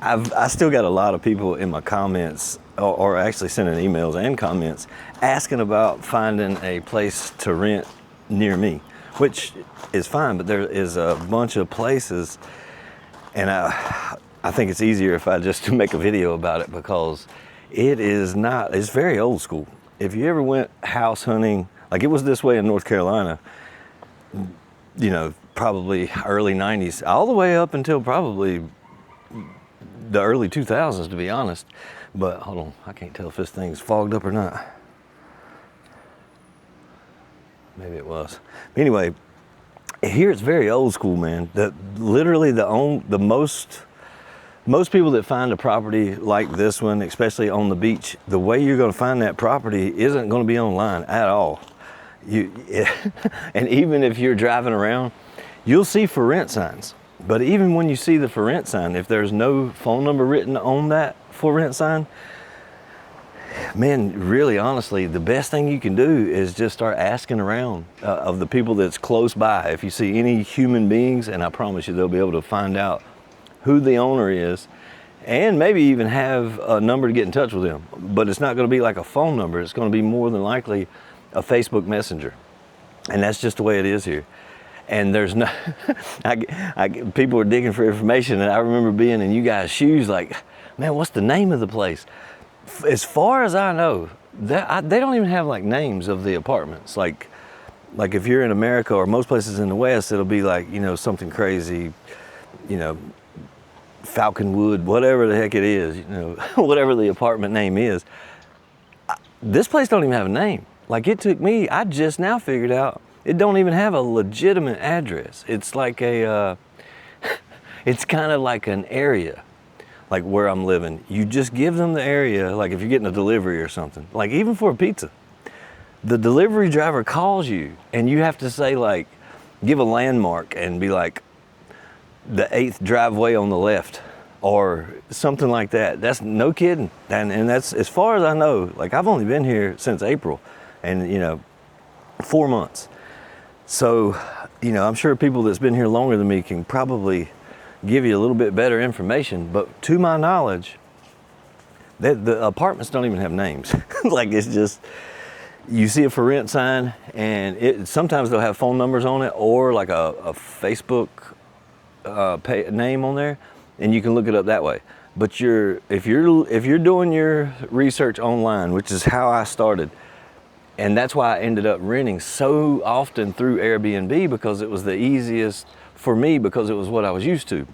I still got a lot of people in my comments, or actually sending emails and comments, asking about finding a place to rent near me, which is fine, but there is a bunch of places, and I think it's easier if I just make a video about it, because it's very old school. If you ever went house hunting, like it was this way in North Carolina, you know, probably early 90s, all the way up until probably the early 2000s, to be honest. But hold on, I can't tell if this thing's fogged up or not. Maybe it was. Anyway, here it's very old school, man. Literally most people that find a property like this one, especially on the beach, the way you're going to find that property isn't going to be online at all. And even if you're driving around, you'll see for rent signs. But even when you see the for rent sign, if there's no phone number written on that for rent sign, man, really honestly, the best thing you can do is just start asking around of the people that's close by. If you see any human beings, and I promise you they'll be able to find out who the owner is, and maybe even have a number to get in touch with them. But it's not going to be like a phone number. It's going to be more than likely a Facebook Messenger. And that's just the way it is here. And there's no, people are digging for information, and I remember being in you guys' shoes like, man, what's the name of the place? As far as I know, they don't even have like names of the apartments. Like if you're in America or most places in the West, it'll be like, you know, something crazy, you know, Falconwood, whatever the heck it is, you know, whatever the apartment name is. This place don't even have a name. Like it took me, I just now figured out, it don't even have a legitimate address. It's like it's kind of like an area, like where I'm living. You just give them the area, like if you're getting a delivery or something, like even for a pizza, the delivery driver calls you and you have to say like, give a landmark and be like, the 8th driveway on the left or something like that. That's no kidding. And that's, as far as I know, like I've only been here since April, and you know, 4 months. So, you know, I'm sure people that's been here longer than me can probably give you a little bit better information, but to my knowledge, the apartments don't even have names. Like it's just, you see a for rent sign, and sometimes they'll have phone numbers on it or like a Facebook name on there, and you can look it up that way. But if you're doing your research online, which is how I started, and that's why I ended up renting so often through Airbnb, because it was the easiest for me, because it was what I was used to.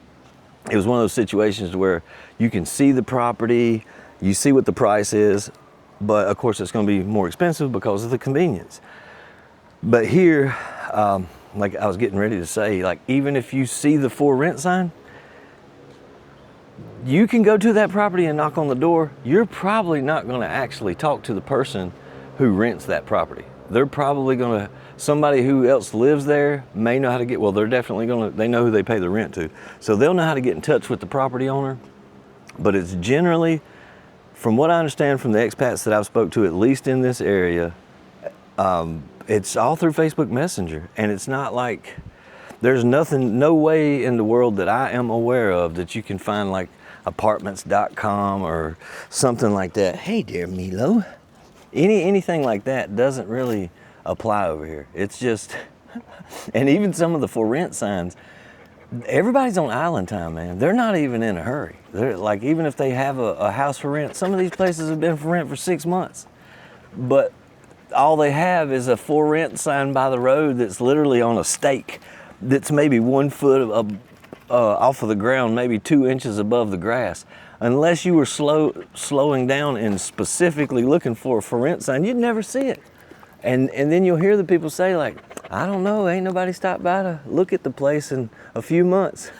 It was one of those situations where you can see the property, you see what the price is, but of course it's going to be more expensive because of the convenience. But here, like I was getting ready to say, like even if you see the for rent sign, you can go to that property and knock on the door. You're probably not going to actually talk to the person who rents that property. They're probably going to, somebody who else lives there may know how to get, well, they're definitely going to, they know who they pay the rent to. So they'll know how to get in touch with the property owner. But it's generally, from what I understand from the expats that I've spoke to, at least in this area, it's all through Facebook Messenger. And it's not like, there's no way in the world that I am aware of that you can find like apartments.com or something like that. Hey there, Milo. Anything like that doesn't really apply over here. It's just, and even some of the for rent signs, everybody's on island time, man. They're not even in a hurry. They're like, even if they have a house for rent, some of these places have been for rent for 6 months, but all they have is a for rent sign by the road that's literally on a stake that's maybe 1 foot off of the ground, maybe 2 inches above the grass. Unless you were slowing down and specifically looking for a for rent sign, you'd never see it. And then you'll hear the people say like, I don't know, ain't nobody stopped by to look at the place in a few months.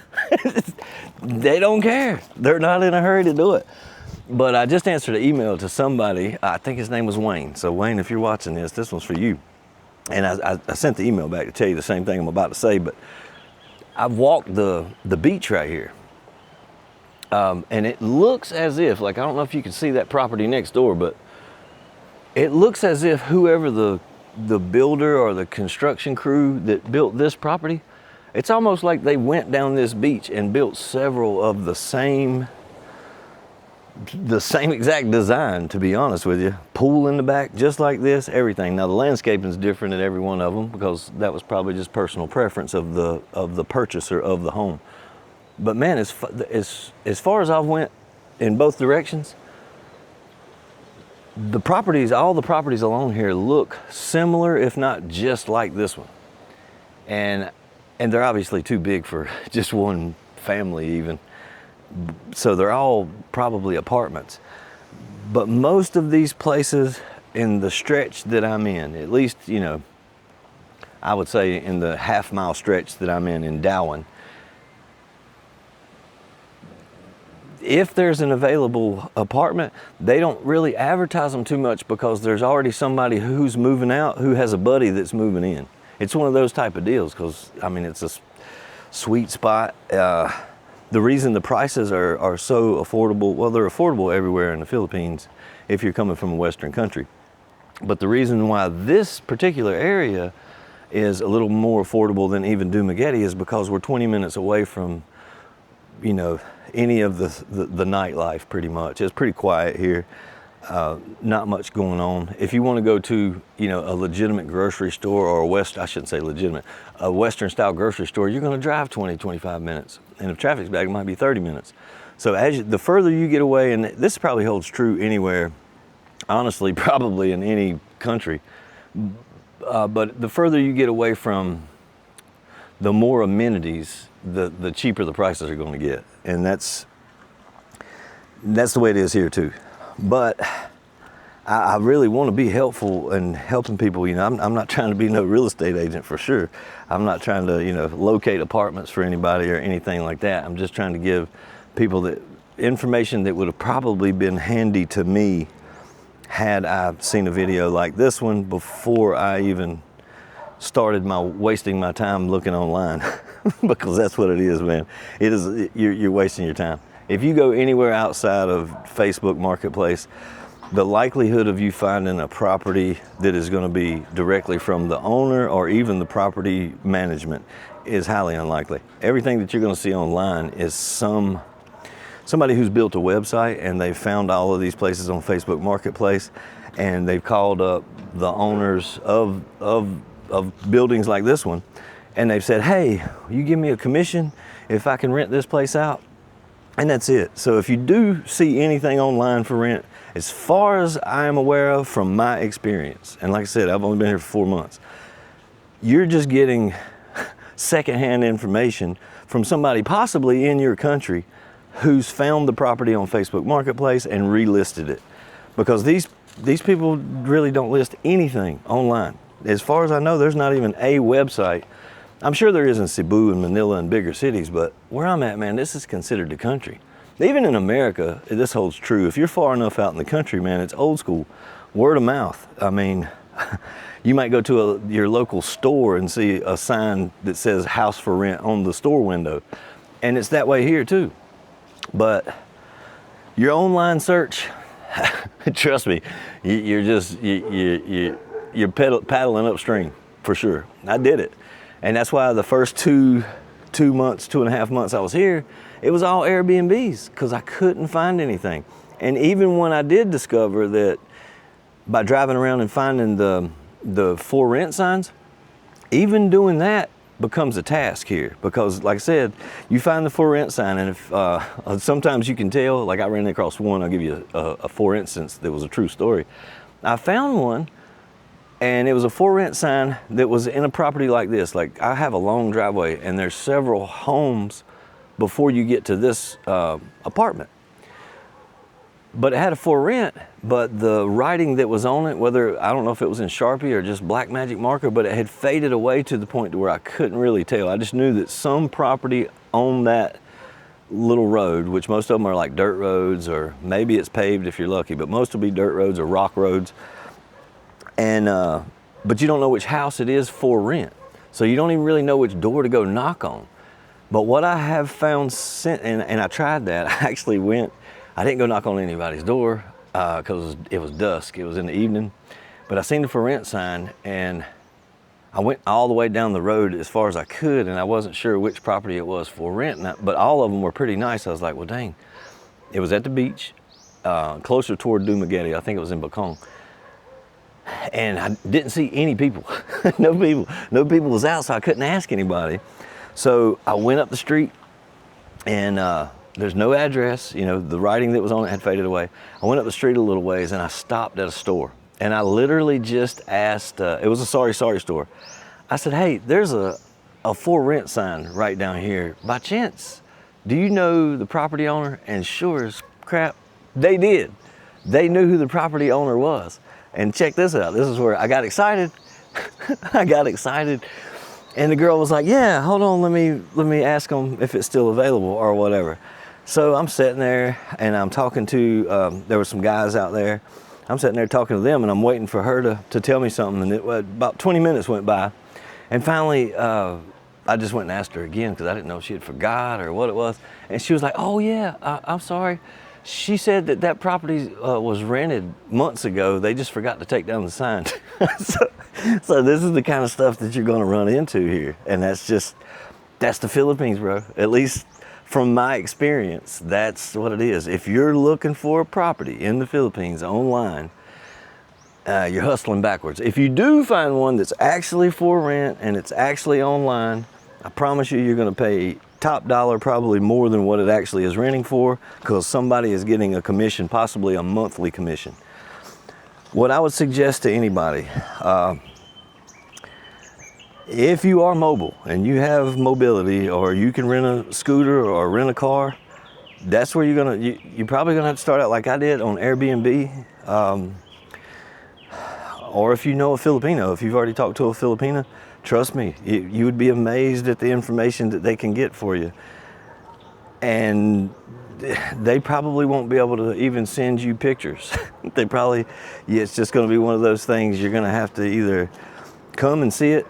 They don't care. They're not in a hurry to do it. But I just answered an email to somebody, I think his name was Wayne. So Wayne, if you're watching this one's for you. And I sent the email back to tell you the same thing I'm about to say, but I've walked the beach right here. And it looks as if, like, I don't know if you can see that property next door, but it looks as if whoever the builder or the construction crew that built this property, it's almost like they went down this beach and built several of the same The same exact design, to be honest with you. Pool in the back, just like this, everything. Now the landscaping is different at every one of them because that was probably just personal preference of the purchaser of the home. But man, as far as I've went in both directions, all the properties along here look similar, if not just like this one. And they're obviously too big for just one family even. So they're all probably apartments. But most of these places in the stretch that I'm in, at least, you know, I would say in the half-mile stretch that I'm in Darwin, if there's an available apartment, they don't really advertise them too much because there's already somebody who's moving out who has a buddy that's moving in. It's one of those type of deals because, I mean, it's a sweet spot. The reason the prices are so affordable, well, they're affordable everywhere in the Philippines if you're coming from a Western country. But the reason why this particular area is a little more affordable than even Dumaguete is because we're 20 minutes away from, you know, any of the nightlife pretty much. It's pretty quiet here. Not much going on. If you want to go to, you know, a legitimate grocery store or I shouldn't say legitimate, a Western style grocery store, you're going to drive 20, 25 minutes. And if traffic's bad, it might be 30 minutes. So the further you get away, and this probably holds true anywhere, honestly, probably in any country, but the further you get away from the more amenities, the cheaper the prices are going to get. And that's the way it is here too. But I really want to be helpful and helping people. You know, I'm not trying to be no real estate agent for sure. I'm not trying to, you know, locate apartments for anybody or anything like that. I'm just trying to give people the information that would have probably been handy to me had I seen a video like this one before I even started wasting my time looking online. Because that's what it is, man. It is, you're wasting your time. If you go anywhere outside of Facebook Marketplace, the likelihood of you finding a property that is going to be directly from the owner or even the property management is highly unlikely. Everything that you're going to see online is somebody who's built a website and they found all of these places on Facebook Marketplace and they've called up the owners of buildings like this one and they've said, hey, you give me a commission if I can rent this place out? And that's it. So if you do see anything online for rent, as far as I am aware of from my experience, and like I said, I've only been here for 4 months, you're just getting secondhand information from somebody possibly in your country who's found the property on Facebook Marketplace and relisted it. Because these people really don't list anything online. As far as I know, there's not even a website. I'm sure there is in Cebu and Manila and bigger cities, but where I'm at, man, this is considered the country. Even in America, this holds true. If you're far enough out in the country, man, it's old school, word of mouth. I mean, you might go to your local store and see a sign that says house for rent on the store window. And it's that way here too. But your online search, trust me, you're paddling upstream for sure. I did it. And that's why the first 2.5 months I was here, it was all Airbnbs because I couldn't find anything. And even when I did discover that by driving around and finding the for rent signs, even doing that becomes a task here because, like I said, you find the for rent sign and if sometimes you can tell, like I ran across one, I'll give you a for instance that was a true story. I found one and it was a for rent sign that was in a property like this. Like I have a long driveway and there's several homes before you get to this apartment. But it had a for rent, but the writing that was on it, whether, I don't know if it was in Sharpie or just black magic marker, but it had faded away to the point to where I couldn't really tell. I just knew that some property on that little road, which most of them are like dirt roads or maybe it's paved if you're lucky, but most will be dirt roads or rock roads. And, but you don't know which house it is for rent. So you don't even really know which door to go knock on. But what I have found since, and I tried that, I actually I didn't go knock on anybody's door because it was dusk, it was in the evening. But I seen the for rent sign and I went all the way down the road as far as I could and I wasn't sure which property it was for rent, but all of them were pretty nice. I was like, well, dang, it was at the beach. closer toward Dumaguete. I think it was in Bacong. And I didn't see any people. No people was out, so I couldn't ask anybody. So I went up the street, and there's no address. You know, the writing that was on it had faded away. I went up the street a little ways, and I stopped at a store. And I literally just asked, it was a sorry store. I said, hey, there's a for rent sign right down here. By chance, do you know the property owner? And sure as crap, they did. They knew who the property owner was. And check this out. This is where I got excited. I got excited. And the girl was like, yeah, hold on, let me ask them if it's still available or whatever. So I'm sitting there and I'm talking to, there were some guys out there. I'm sitting there talking to them, and I'm waiting for her to tell me something. And about 20 minutes went by. And finally, I just went and asked her again because I didn't know if she had forgot or what it was. And she was like, oh yeah, I'm sorry. She said that property was rented months ago. They just forgot to take down the sign. So this is the kind of stuff that you're going to run into here. And that's the Philippines, bro. At least from my experience, that's what it is. If you're looking for a property in the Philippines online, you're hustling backwards. If you do find one that's actually for rent and it's actually online, I promise you're going to pay top dollar, probably more than what it actually is renting for, because somebody is getting a commission, possibly a monthly commission. What I would suggest to anybody, if you are mobile and you have mobility, or you can rent a scooter or rent a car, that's where you're probably gonna have to start out like I did on Airbnb. Or if you know a Filipino, if you've already talked to a Filipino, trust me, you would be amazed at the information that they can get for you. And they probably won't be able to even send you pictures. It's just gonna be one of those things you're gonna have to either come and see it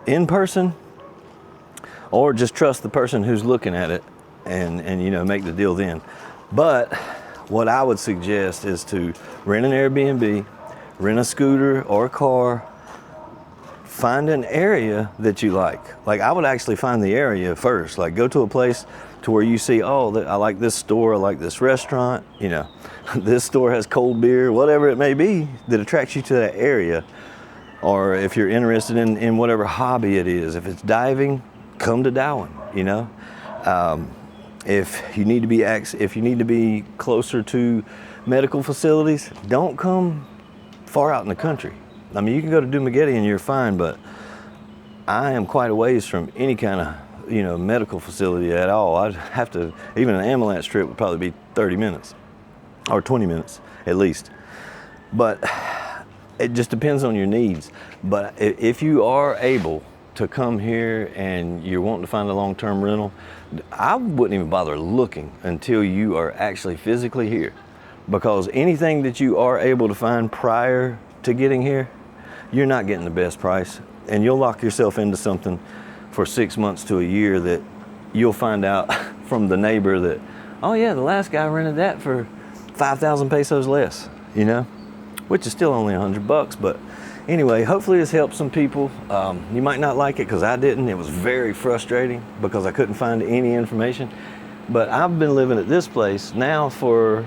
in person, or just trust the person who's looking at it and you know, make the deal then. But what I would suggest is to rent an Airbnb, rent a scooter or a car, find an area that you like. Like, I would actually find the area first. Like, go to a place to where you see, oh, I like this store, I like this restaurant, you know, this store has cold beer, whatever it may be that attracts you to that area. Or if you're interested in whatever hobby it is, if it's diving, come to Darwin, you know. If you need to be closer to medical facilities, don't come far out in the country. I mean, you can go to Dumaguete and you're fine, but I am quite a ways from any kind of, you know, medical facility at all. I'd have to, even an ambulance trip would probably be 30 minutes or 20 minutes at least. But it just depends on your needs. But if you are able to come here and you're wanting to find a long-term rental, I wouldn't even bother looking until you are actually physically here. Because anything that you are able to find prior to getting here, you're not getting the best price. And you'll lock yourself into something for 6 months to a year that you'll find out from the neighbor that, oh yeah, the last guy rented that for 5,000 pesos less, you know, which is still only $100. But anyway, hopefully this helps some people. You might not like it because I didn't. It was very frustrating because I couldn't find any information. But I've been living at this place now for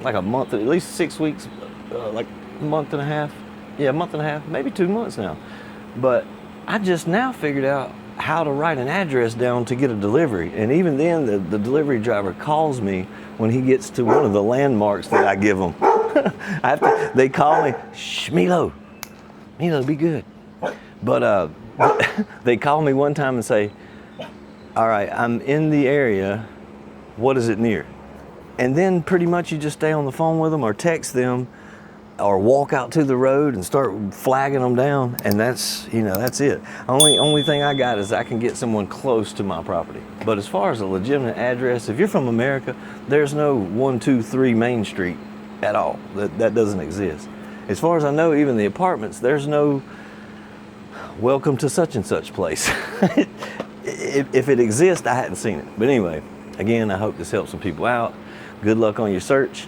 like a month, at least 6 weeks, like a month and a half. Yeah, a month and a half, maybe 2 months now. But I just now figured out how to write an address down to get a delivery. And even then, the delivery driver calls me when he gets to one of the landmarks that I give them. They call me, shh, Milo, be good. But they call me one time and say, all right, I'm in the area, what is it near? And then pretty much you just stay on the phone with them or text them or walk out to the road and start flagging them down, and that's, you know, that's it. Only thing I got is I can get someone close to my property. But as far as a legitimate address, if you're from America, there's no 123 Main Street at all. That doesn't exist. As far as I know, even the apartments, there's no welcome to such and such place. If it exists, I hadn't seen it. But anyway, again, I hope this helps some people out. Good luck on your search.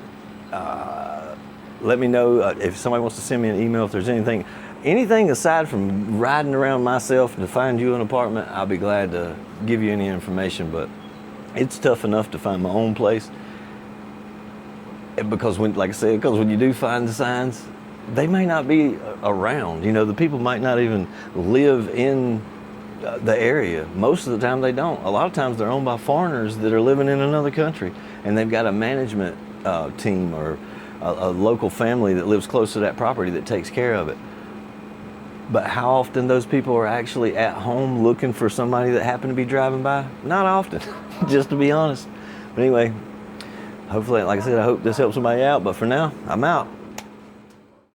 Let me know if somebody wants to send me an email if there's anything aside from riding around myself to find you an apartment. I'll be glad to give you any information, but it's tough enough to find my own place. because when, like I said, because when you do find the signs, they may not be around. You know, the people might not even live in the area. Most of the time they don't. A lot of times they're owned by foreigners that are living in another country, and they've got a management team or a local family that lives close to that property that takes care of it. But how often those people are actually at home looking for somebody that happened to be driving by? Not often, just to be honest. But anyway, hopefully, like I said, I hope this helps somebody out. But for now, I'm out.